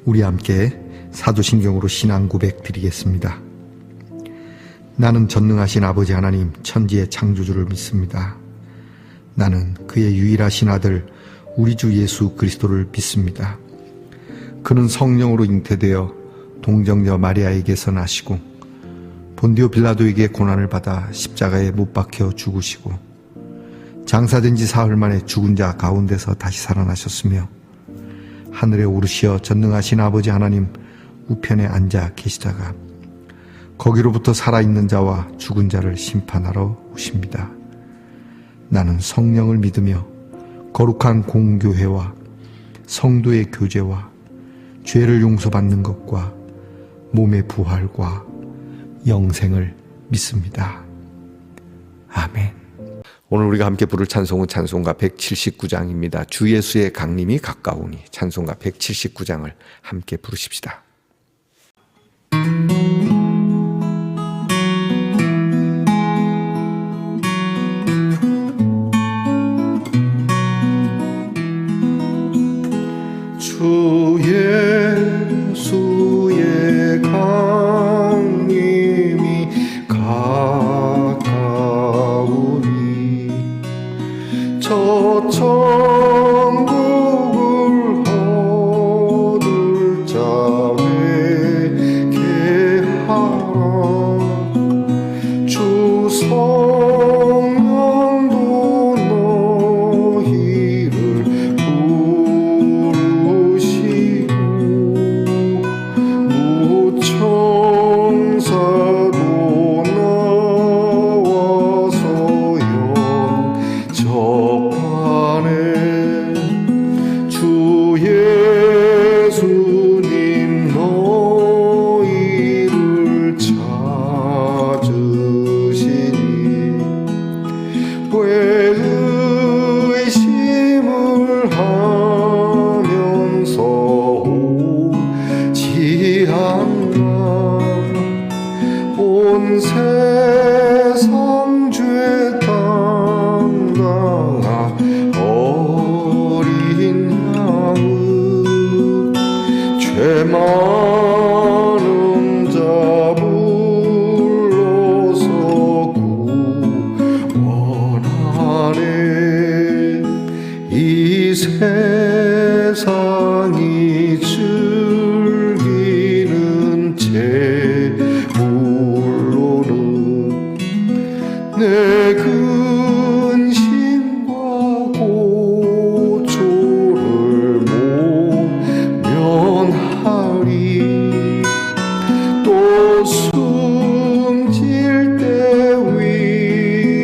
우리 함께 사도신경으로 신앙 고백 드리겠습니다. 나는 전능하신 아버지 하나님 천지의 창조주를 믿습니다. 나는 그의 유일하신 아들 우리 주 예수 그리스도를 믿습니다. 그는 성령으로 잉태되어 동정녀 마리아에게서 나시고 본디오 빌라도에게 고난을 받아 십자가에 못 박혀 죽으시고 장사된 지 사흘 만에 죽은 자 가운데서 다시 살아나셨으며 하늘에 오르시어 전능하신 아버지 하나님 우편에 앉아 계시다가 거기로부터 살아있는 자와 죽은 자를 심판하러 오십니다. 나는 성령을 믿으며 거룩한 공교회와 성도의 교제와 죄를 용서받는 것과 몸의 부활과 영생을 믿습니다. 아멘. 오늘 우리가 함께 부를 찬송은 찬송가 179장입니다. 주 예수의 강림이 가까우니 찬송가 179장을 함께 부르십시다. 주 예수의 강림이 가까우니 저 천국을 얻을 자 회개하라. 주 성령도 너희를 부르시고 무천사도 나와서 영접하네. 주 예수님 너희를 찾으시니 왜 의심을 하면서 오지 않나. 온 세상 죄 담당한 어린 양은 죄 많은 자 불러서 구원하네. 이 세상이 즐기는 재물로는 내 근심과 고초를 모면하리. 또 숨질 때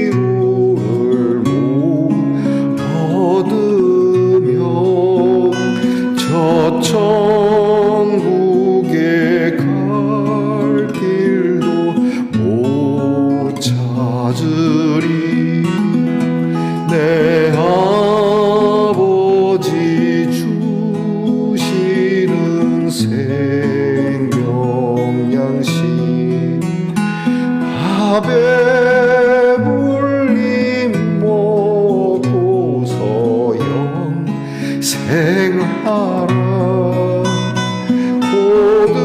위로를 못 얻으며 저 천국에 갈 길도 못 찾으리. 내 아버지 주시는 생명양식 다 배불리 먹고서 영생하라. 곧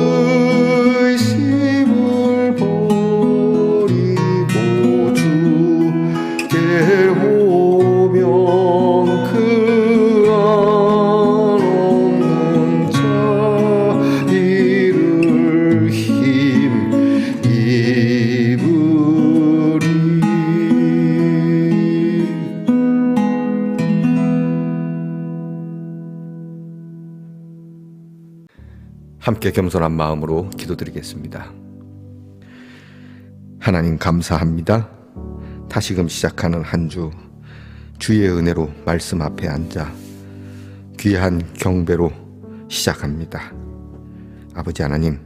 의심을 버리고 주께 오면 그 안 없는 자 이를 힘입으리. 함께 겸손한 마음으로 기도드리겠습니다. 하나님 감사합니다. 다시금 시작하는 한 주 주의 은혜로 말씀 앞에 앉아 귀한 경배로 시작합니다. 아버지 하나님,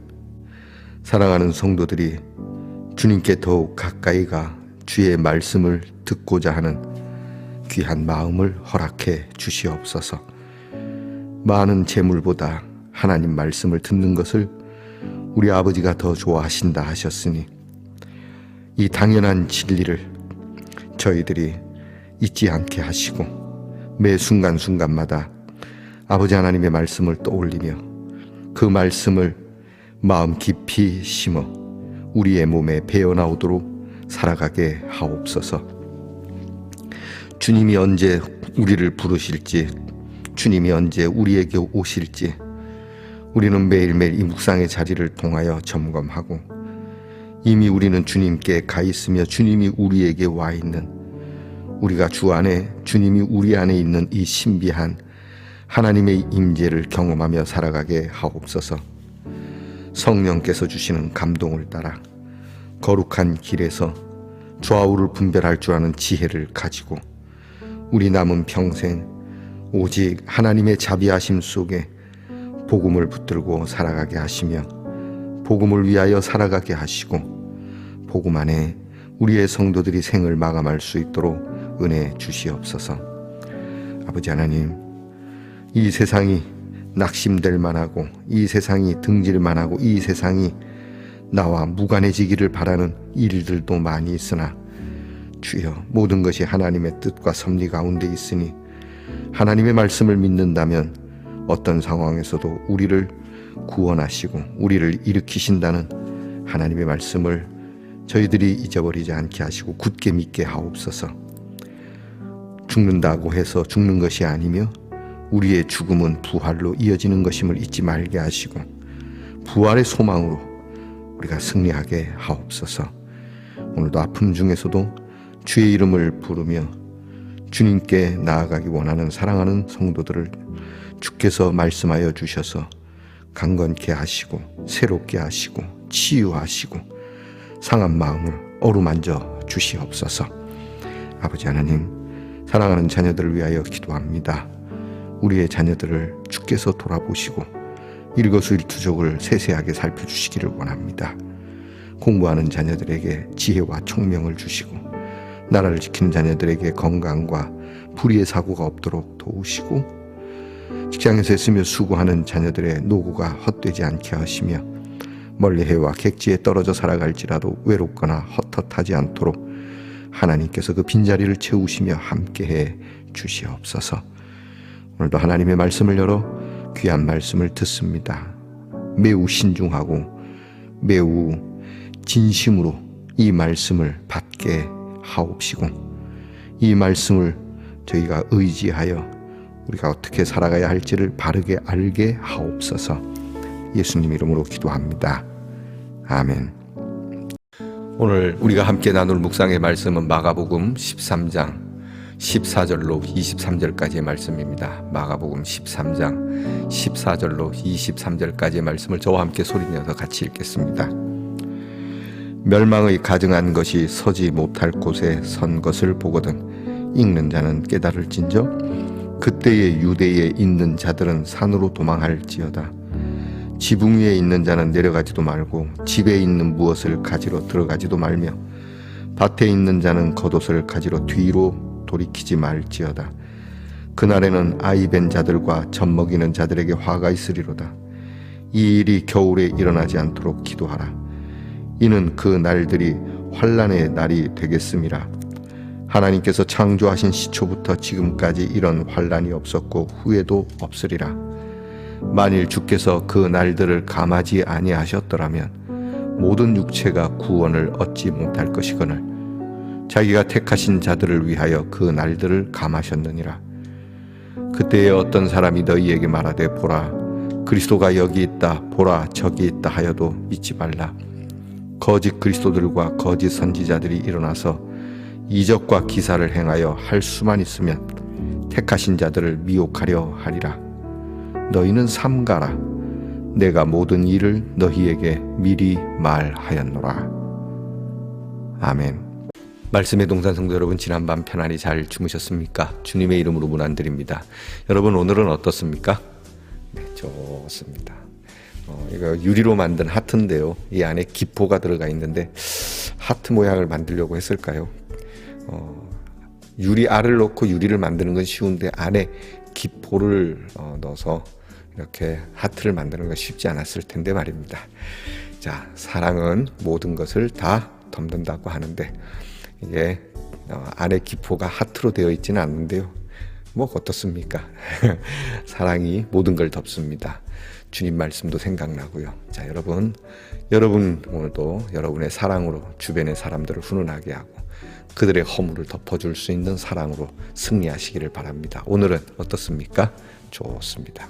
사랑하는 성도들이 주님께 더욱 가까이 가 주의 말씀을 듣고자 하는 귀한 마음을 허락해 주시옵소서. 많은 재물보다 하나님 말씀을 듣는 것을 우리 아버지가 더 좋아하신다 하셨으니 이 당연한 진리를 저희들이 잊지 않게 하시고 매 순간순간마다 아버지 하나님의 말씀을 떠올리며 그 말씀을 마음 깊이 심어 우리의 몸에 배어나오도록 살아가게 하옵소서. 주님이 언제 우리를 부르실지, 주님이 언제 우리에게 오실지 우리는 매일매일 이 묵상의 자리를 통하여 점검하고, 이미 우리는 주님께 가 있으며 주님이 우리에게 와 있는, 우리가 주 안에, 주님이 우리 안에 있는 이 신비한 하나님의 임재를 경험하며 살아가게 하옵소서. 성령께서 주시는 감동을 따라 거룩한 길에서 좌우를 분별할 줄 아는 지혜를 가지고 우리 남은 평생 오직 하나님의 자비하심 속에 복음을 붙들고 살아가게 하시며, 복음을 위하여 살아가게 하시고, 복음 안에 우리의 성도들이 생을 마감할 수 있도록 은혜 주시옵소서. 아버지 하나님, 이 세상이 낙심될 만하고, 이 세상이 등질 만하고, 이 세상이 나와 무관해지기를 바라는 일들도 많이 있으나 주여, 모든 것이 하나님의 뜻과 섭리 가운데 있으니 하나님의 말씀을 믿는다면 어떤 상황에서도 우리를 구원하시고 우리를 일으키신다는 하나님의 말씀을 저희들이 잊어버리지 않게 하시고 굳게 믿게 하옵소서. 죽는다고 해서 죽는 것이 아니며 우리의 죽음은 부활로 이어지는 것임을 잊지 말게 하시고 부활의 소망으로 우리가 승리하게 하옵소서. 오늘도 아픔 중에서도 주의 이름을 부르며 주님께 나아가기 원하는 사랑하는 성도들을 주께서 말씀하여 주셔서 강건케 하시고 새롭게 하시고 치유하시고 상한 마음을 어루만져 주시옵소서. 아버지 하나님, 사랑하는 자녀들을 위하여 기도합니다. 우리의 자녀들을 주께서 돌아보시고 일거수일투족을 세세하게 살펴주시기를 원합니다. 공부하는 자녀들에게 지혜와 총명을 주시고 나라를 지키는 자녀들에게 건강과 불의의 사고가 없도록 도우시고, 직장에서 있으며 수고하는 자녀들의 노고가 헛되지 않게 하시며 멀리 해와 객지에 떨어져 살아갈지라도 외롭거나 헛헛하지 않도록 하나님께서 그 빈자리를 채우시며 함께해 주시옵소서. 오늘도 하나님의 말씀을 열어 귀한 말씀을 듣습니다. 매우 신중하고 매우 진심으로 이 말씀을 받게 하옵시고, 이 말씀을 저희가 의지하여 우리가 어떻게 살아가야 할지를 바르게 알게 하옵소서. 예수님 이름으로 기도합니다. 아멘. 오늘 우리가 함께 나눌 묵상의 말씀은 마가복음 13장 14절로 23절까지의 말씀입니다. 마가복음 13장 14절로 23절까지의 말씀을 저와 함께 소리내어서 같이 읽겠습니다. 멸망의 가증한 것이 서지 못할 곳에 선 것을 보거든 읽는 자는 깨달을진저 그때의 유대에 있는 자들은 산으로 도망할지어다. 지붕 위에 있는 자는 내려가지도 말고 집에 있는 무엇을 가지러 들어가지도 말며 밭에 있는 자는 겉옷을 가지러 뒤로 돌이키지 말지어다. 그날에는 아이 벤 자들과 젖 먹이는 자들에게 화가 있으리로다. 이 일이 겨울에 일어나지 않도록 기도하라. 이는 그 날들이 환난의 날이 되겠음이라. 하나님께서 창조하신 시초부터 지금까지 이런 환난이 없었고 후에도 없으리라. 만일 주께서 그 날들을 감하지 아니하셨더라면 모든 육체가 구원을 얻지 못할 것이거늘 자기가 택하신 자들을 위하여 그 날들을 감하셨느니라. 그때에 어떤 사람이 너희에게 말하되 보라 그리스도가 여기 있다, 보라 저기 있다 하여도 믿지 말라. 거짓 그리스도들과 거짓 선지자들이 일어나서 이적과 기사를 행하여 할 수만 있으면 택하신 자들을 미혹하려 하리라. 너희는 삼가라. 내가 모든 일을 너희에게 미리 말하였노라. 아멘. 말씀의 동산 성도 여러분, 지난밤 편안히 잘 주무셨습니까? 주님의 이름으로 문안드립니다. 여러분, 오늘은 어떻습니까? 네, 좋습니다. 이거 유리로 만든 하트인데요. 이 안에 기포가 들어가 있는데 하트 모양을 만들려고 했을까요? 유리 알을 넣고 유리를 만드는 건 쉬운데 안에 기포를 넣어서 이렇게 하트를 만드는 건 쉽지 않았을 텐데 말입니다. 자, 사랑은 모든 것을 다 덮는다고 하는데 이게 안에 기포가 하트로 되어 있지는 않는데요. 뭐 어떻습니까? 사랑이 모든 걸 덮습니다. 주님 말씀도 생각나고요. 자, 여러분 오늘도 여러분의 사랑으로 주변의 사람들을 훈훈하게 하고 그들의 허물을 덮어줄 수 있는 사랑으로 승리하시기를 바랍니다. 오늘은 어떻습니까? 좋습니다.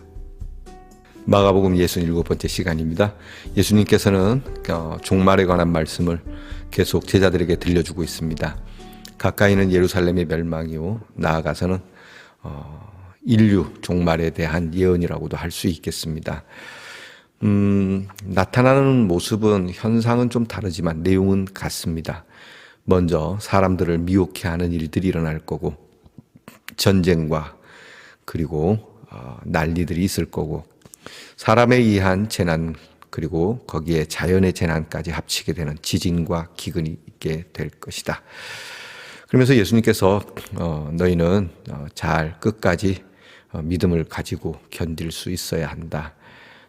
마가복음 67번째 시간입니다. 예수님께서는 종말에 관한 말씀을 계속 제자들에게 들려주고 있습니다. 가까이는 예루살렘의 멸망이요, 나아가서는 인류 종말에 대한 예언이라고도 할 수 있겠습니다. 나타나는 모습은, 현상은 좀 다르지만 내용은 같습니다. 먼저 사람들을 미혹해 하는 일들이 일어날 거고, 전쟁과 그리고 난리들이 있을 거고, 사람에 의한 재난, 그리고 거기에 자연의 재난까지 합치게 되는 지진과 기근이 있게 될 것이다. 그러면서 예수님께서 너희는 잘 끝까지 믿음을 가지고 견딜 수 있어야 한다.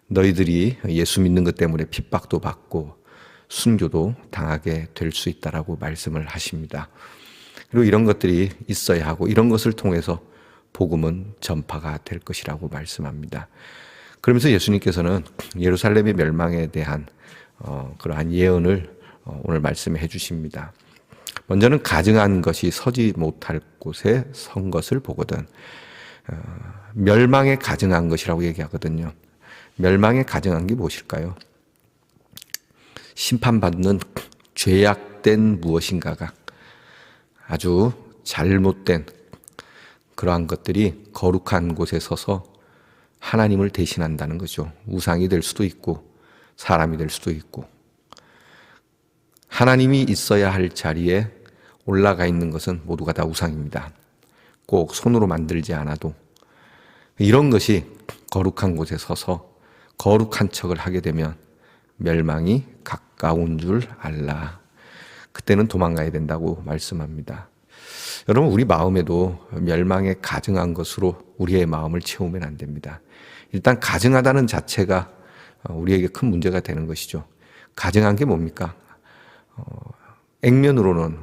너희들이 예수 믿는 것 때문에 핍박도 받고 순교도 당하게 될 수 있다라고 말씀을 하십니다. 그리고 이런 것들이 있어야 하고 이런 것을 통해서 복음은 전파가 될 것이라고 말씀합니다. 그러면서 예수님께서는 예루살렘의 멸망에 대한 그러한 예언을 오늘 말씀해 주십니다. 먼저는 가증한 것이 서지 못할 곳에 선 것을 보거든. 멸망에 가증한 것이라고 얘기하거든요. 멸망에 가증한 게 무엇일까요? 심판받는 죄악된 무엇인가가 아주 잘못된 그러한 것들이 거룩한 곳에 서서 하나님을 대신한다는 거죠. 우상이 될 수도 있고 사람이 될 수도 있고, 하나님이 있어야 할 자리에 올라가 있는 것은 모두가 다 우상입니다. 꼭 손으로 만들지 않아도 이런 것이 거룩한 곳에 서서 거룩한 척을 하게 되면 멸망이 가까운 줄 알라. 그때는 도망가야 된다고 말씀합니다. 여러분, 우리 마음에도 멸망에 가증한 것으로 우리의 마음을 채우면 안 됩니다. 일단 가증하다는 자체가 우리에게 큰 문제가 되는 것이죠. 가증한 게 뭡니까? 액면으로는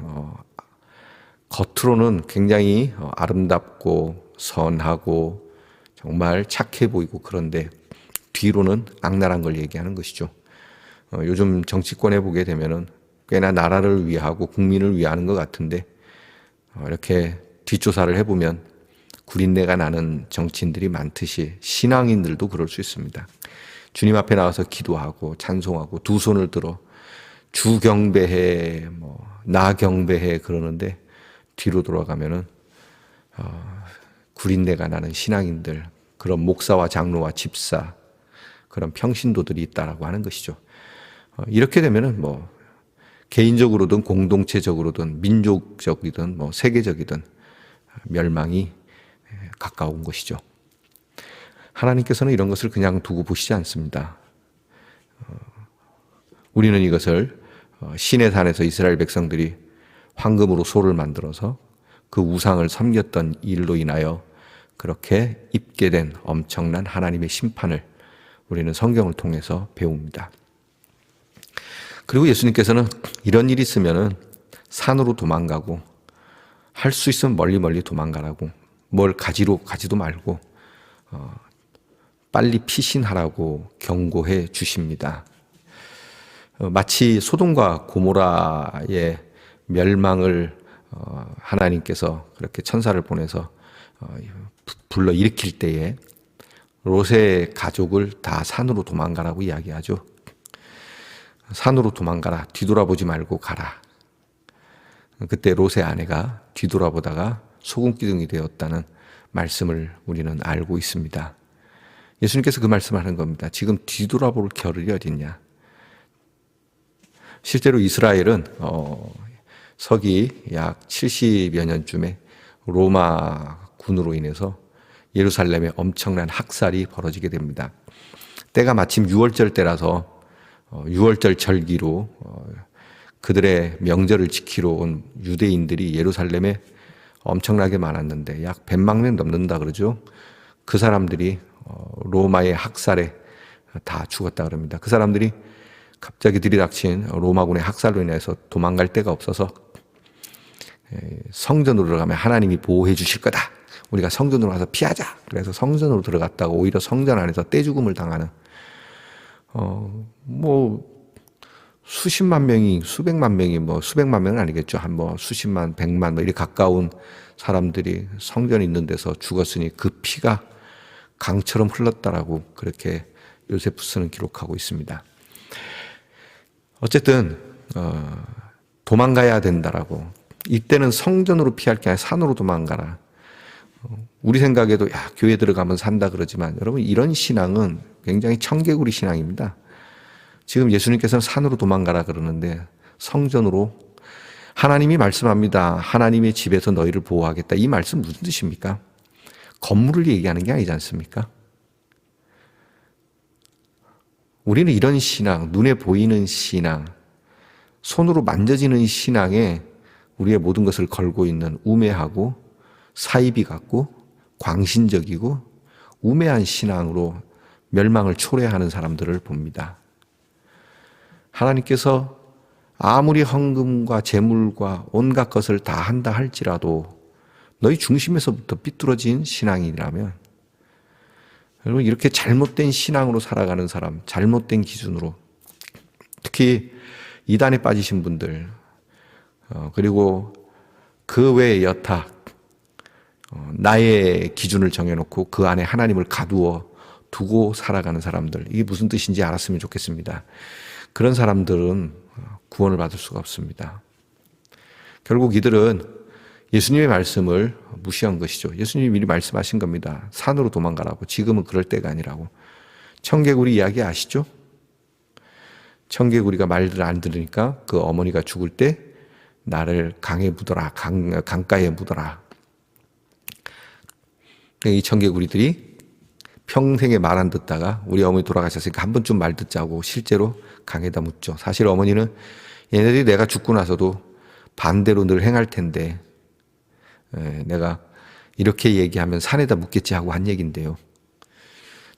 겉으로는 굉장히 아름답고 선하고 정말 착해 보이고, 그런데 뒤로는 악랄한 걸 얘기하는 것이죠. 요즘 정치권에 보게 되면은 꽤나 나라를 위하고 국민을 위하는 것 같은데, 이렇게 뒷조사를 해보면 구린내가 나는 정치인들이 많듯이 신앙인들도 그럴 수 있습니다. 주님 앞에 나와서 기도하고 찬송하고 두 손을 들어 주 경배해, 나 경배해 그러는데 뒤로 돌아가면은 구린내가 나는 신앙인들, 그런 목사와 장로와 집사, 그런 평신도들이 있다라고 하는 것이죠. 이렇게 되면은 개인적으로든 공동체적으로든 민족적이든 세계적이든 멸망이 가까운 것이죠. 하나님께서는 이런 것을 그냥 두고 보시지 않습니다. 우리는 이것을 시내산에서 이스라엘 백성들이 황금으로 소를 만들어서 그 우상을 섬겼던 일로 인하여 그렇게 입게 된 엄청난 하나님의 심판을 우리는 성경을 통해서 배웁니다. 그리고 예수님께서는 이런 일이 있으면은 산으로 도망가고, 할 수 있으면 멀리 도망가라고, 뭘 가지도 말고 빨리 피신하라고 경고해 주십니다. 마치 소돔과 고모라의 멸망을 하나님께서 그렇게 천사를 보내서 불러 일으킬 때에 롯의 가족을 다 산으로 도망가라고 이야기하죠. 산으로 도망가라. 뒤돌아보지 말고 가라. 그때 롯의 아내가 뒤돌아보다가 소금기둥이 되었다는 말씀을 우리는 알고 있습니다. 예수님께서 그 말씀을 하는 겁니다. 지금 뒤돌아볼 겨를이 어딨냐. 실제로 이스라엘은 서기 약 70여 년쯤에 로마 군으로 인해서 예루살렘에 엄청난 학살이 벌어지게 됩니다. 때가 마침 6월절 때라서 6월절 절기로 그들의 명절을 지키러 온 유대인들이 예루살렘에 엄청나게 많았는데 약 100만 명 넘는다 그러죠. 그 사람들이 로마의 학살에 다 죽었다 그럽니다. 그 사람들이 갑자기 들이닥친 로마군의 학살로 인해서 도망갈 데가 없어서 성전으로 들어가면 하나님이 보호해 주실 거다. 우리가 성전으로 가서 피하자. 그래서 성전으로 들어갔다가 오히려 성전 안에서 떼죽음을 당하는 뭐 수십만 명이, 수백만 명이, 뭐 수백만 명은 아니겠죠. 한 뭐 수십만, 백만 뭐 이렇게 가까운 사람들이 성전에 있는 데서 죽었으니 그 피가 강처럼 흘렀다라고 그렇게 요세푸스는 기록하고 있습니다. 어쨌든 도망가야 된다라고. 이때는 성전으로 피할 게 아니라 산으로 도망가라. 우리 생각에도 야, 교회 들어가면 산다 그러지만 여러분, 이런 신앙은 굉장히 청개구리 신앙입니다. 지금 예수님께서는 산으로 도망가라 그러는데 성전으로, 하나님이 말씀합니다. 하나님의 집에서 너희를 보호하겠다. 이 말씀 무슨 뜻입니까? 건물을 얘기하는 게 아니지 않습니까? 우리는 이런 신앙, 눈에 보이는 신앙, 손으로 만져지는 신앙에 우리의 모든 것을 걸고 있는 우매하고 사이비 같고 광신적이고 우매한 신앙으로 멸망을 초래하는 사람들을 봅니다. 하나님께서 아무리 헌금과 재물과 온갖 것을 다 한다 할지라도 너희 중심에서부터 삐뚤어진 신앙이라면, 여러분, 이렇게 잘못된 신앙으로 살아가는 사람, 잘못된 기준으로, 특히 이단에 빠지신 분들, 그리고 그 외의 여타, 나의 기준을 정해놓고 그 안에 하나님을 가두어 두고 살아가는 사람들, 이게 무슨 뜻인지 알았으면 좋겠습니다. 그런 사람들은 구원을 받을 수가 없습니다. 결국 이들은 예수님의 말씀을 무시한 것이죠. 예수님이 미리 말씀하신 겁니다. 산으로 도망가라고. 지금은 그럴 때가 아니라고. 청개구리 이야기 아시죠? 청개구리가 말을 안 들으니까 그 어머니가 죽을 때 나를 강에 묻어라, 강가에 묻어라. 이 청개구리들이 평생에 말 안 듣다가 우리 어머니 돌아가셨으니까 한 번쯤 말 듣자고 실제로 강에다 묻죠. 사실 어머니는 얘네들이 내가 죽고 나서도 반대로 늘 행할 텐데 내가 이렇게 얘기하면 산에다 묻겠지 하고 한 얘기인데요.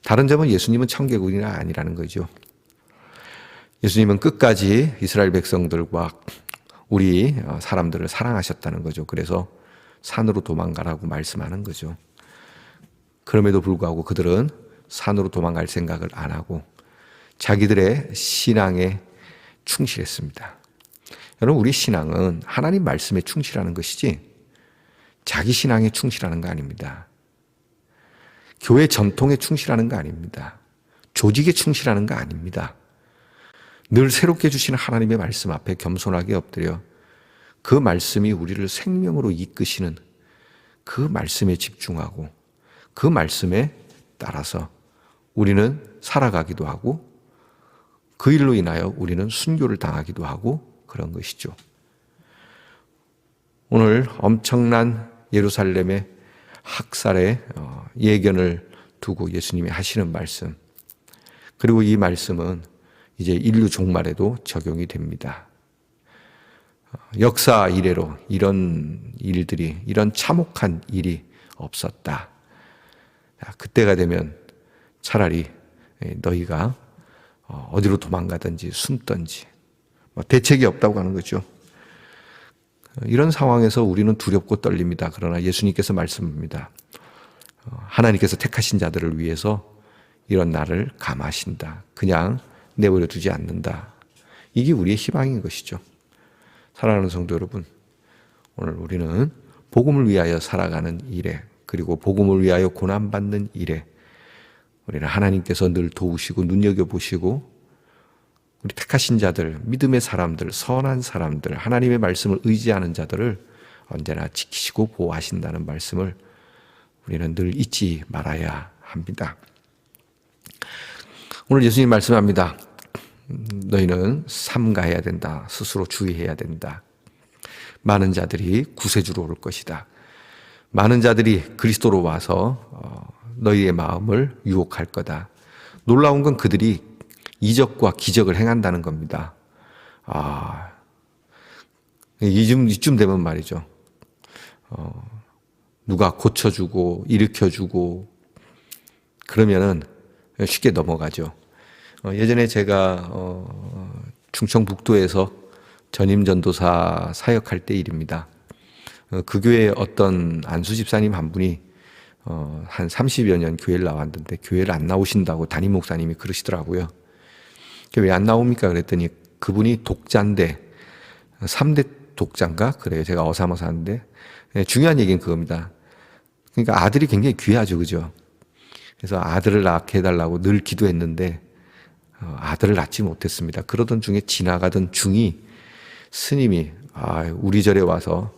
다른 점은 예수님은 청개구리가 아니라는 거죠. 예수님은 끝까지 이스라엘 백성들과 우리 사람들을 사랑하셨다는 거죠. 그래서 산으로 도망가라고 말씀하는 거죠. 그럼에도 불구하고 그들은 산으로 도망갈 생각을 안 하고 자기들의 신앙에 충실했습니다. 여러분, 우리 신앙은 하나님 말씀에 충실하는 것이지 자기 신앙에 충실하는 거 아닙니다. 교회 전통에 충실하는 거 아닙니다. 조직에 충실하는 거 아닙니다. 늘 새롭게 주시는 하나님의 말씀 앞에 겸손하게 엎드려 그 말씀이 우리를 생명으로 이끄시는 그 말씀에 집중하고 그 말씀에 따라서 우리는 살아가기도 하고 그 일로 인하여 우리는 순교를 당하기도 하고 그런 것이죠. 오늘 엄청난 예루살렘의 학살의 예견을 두고 예수님이 하시는 말씀, 그리고 이 말씀은 이제 인류 종말에도 적용이 됩니다. 역사 이래로 이런 일들이, 이런 참혹한 일이 없었다. 그때가 되면 차라리 너희가 어디로 도망가든지 숨든지 대책이 없다고 하는 거죠. 이런 상황에서 우리는 두렵고 떨립니다. 그러나 예수님께서 말씀합니다. 하나님께서 택하신 자들을 위해서 이런 날을 감하신다. 그냥 내버려 두지 않는다. 이게 우리의 희망인 것이죠. 사랑하는 성도 여러분, 오늘 우리는 복음을 위하여 살아가는 일에, 그리고 복음을 위하여 고난받는 일에 우리는 하나님께서 늘 도우시고 눈여겨보시고 우리 택하신 자들, 믿음의 사람들, 선한 사람들, 하나님의 말씀을 의지하는 자들을 언제나 지키시고 보호하신다는 말씀을 우리는 늘 잊지 말아야 합니다. 오늘 예수님 말씀합니다. 너희는 삼가해야 된다. 스스로 주의해야 된다. 많은 자들이 구세주로 올 것이다. 많은 자들이 그리스도로 와서 너희의 마음을 유혹할 거다. 놀라운 건 그들이 이적과 기적을 행한다는 겁니다. 이쯤 되면 말이죠. 누가 고쳐주고 일으켜주고 그러면은 쉽게 넘어가죠. 예전에 제가 충청북도에서 전임전도사 사역할 때 일입니다. 그 교회에 어떤 안수 집사님 한 분이 한 30여 년 교회를 나왔는데 교회를 안 나오신다고 담임 목사님이 그러시더라고요. 왜 안 나옵니까? 그랬더니 그분이 독자인데 3대 독자인가? 그래요. 제가 어사머사인데 중요한 얘기는 그겁니다. 그러니까 아들이 굉장히 귀하죠. 그죠? 그래서 아들을 낳게 해달라고 늘 기도했는데 아들을 낳지 못했습니다. 그러던 중에 지나가던 중이 스님이 우리 절에 와서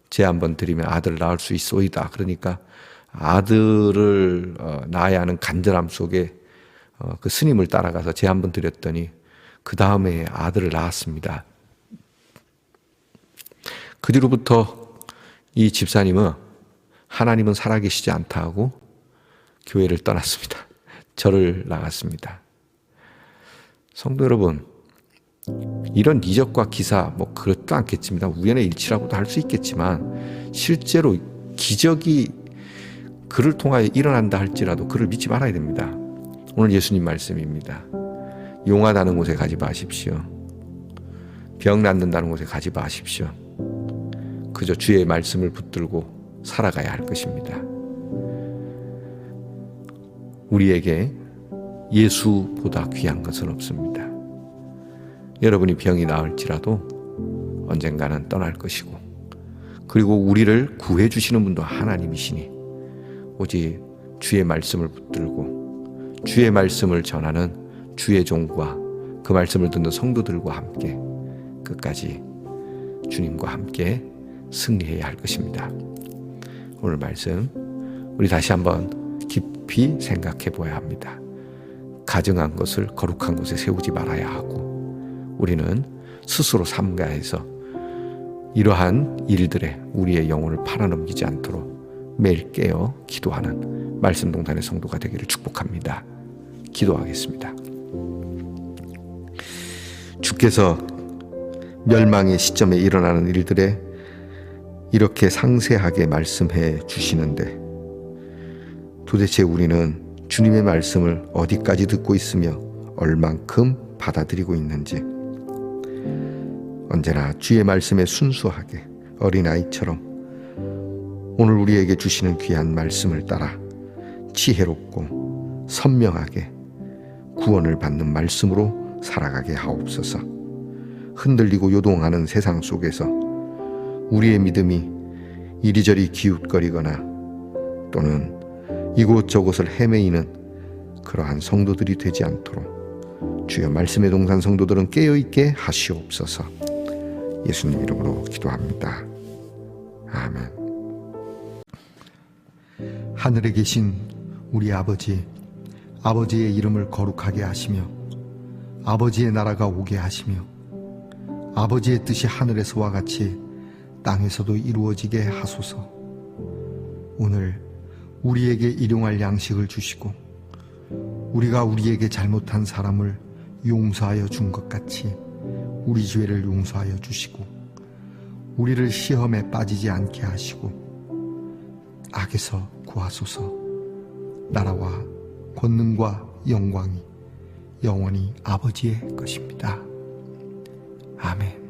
제 한번 드리면 아들을 낳을 수 있소이다. 그러니까 아들을 낳아야 하는 간절함 속에 그 스님을 따라가서 제 한번 드렸더니 그 다음에 아들을 낳았습니다. 그 뒤로부터 이 집사님은 하나님은 살아계시지 않다 하고 교회를 떠났습니다. 절을 나갔습니다. 성도 여러분, 이런 이적과 기사 그렇도 않겠습니다. 우연의 일치라고도 할 수 있겠지만 실제로 기적이 그를 통하여 일어난다 할지라도 그를 믿지 말아야 됩니다. 오늘 예수님 말씀입니다. 용하다는 곳에 가지 마십시오. 병 낫는다는 곳에 가지 마십시오. 그저 주의 말씀을 붙들고 살아가야 할 것입니다. 우리에게 예수보다 귀한 것은 없습니다. 여러분이 병이 나을지라도 언젠가는 떠날 것이고, 그리고 우리를 구해 주시는 분도 하나님이시니 오직 주의 말씀을 붙들고 주의 말씀을 전하는 주의 종과 그 말씀을 듣는 성도들과 함께 끝까지 주님과 함께 승리해야 할 것입니다. 오늘 말씀 우리 다시 한번 깊이 생각해 보아야 합니다. 가증한 것을 거룩한 곳에 세우지 말아야 하고, 우리는 스스로 삼가해서 이러한 일들에 우리의 영혼을 팔아넘기지 않도록 매일 깨어 기도하는 말씀동산의 성도가 되기를 축복합니다. 기도하겠습니다. 주께서 멸망의 시점에 일어나는 일들에 이렇게 상세하게 말씀해 주시는데 도대체 우리는 주님의 말씀을 어디까지 듣고 있으며 얼만큼 받아들이고 있는지, 언제나 주의 말씀에 순수하게 어린아이처럼 오늘 우리에게 주시는 귀한 말씀을 따라 지혜롭고 선명하게 구원을 받는 말씀으로 살아가게 하옵소서. 흔들리고 요동하는 세상 속에서 우리의 믿음이 이리저리 기웃거리거나 또는 이곳저곳을 헤매이는 그러한 성도들이 되지 않도록 주여 말씀의 동산 성도들은 깨어있게 하시옵소서. 예수님 이름으로 기도합니다. 아멘. 하늘에 계신 우리 아버지, 아버지의 이름을 거룩하게 하시며 아버지의 나라가 오게 하시며 아버지의 뜻이 하늘에서와 같이 땅에서도 이루어지게 하소서. 오늘 우리에게 일용할 양식을 주시고 우리가 우리에게 잘못한 사람을 용서하여 준 것 같이 우리 죄를 용서하여 주시고 우리를 시험에 빠지지 않게 하시고 악에서 구하소서. 나라와 권능과 영광이 영원히 아버지의 것입니다. 아멘.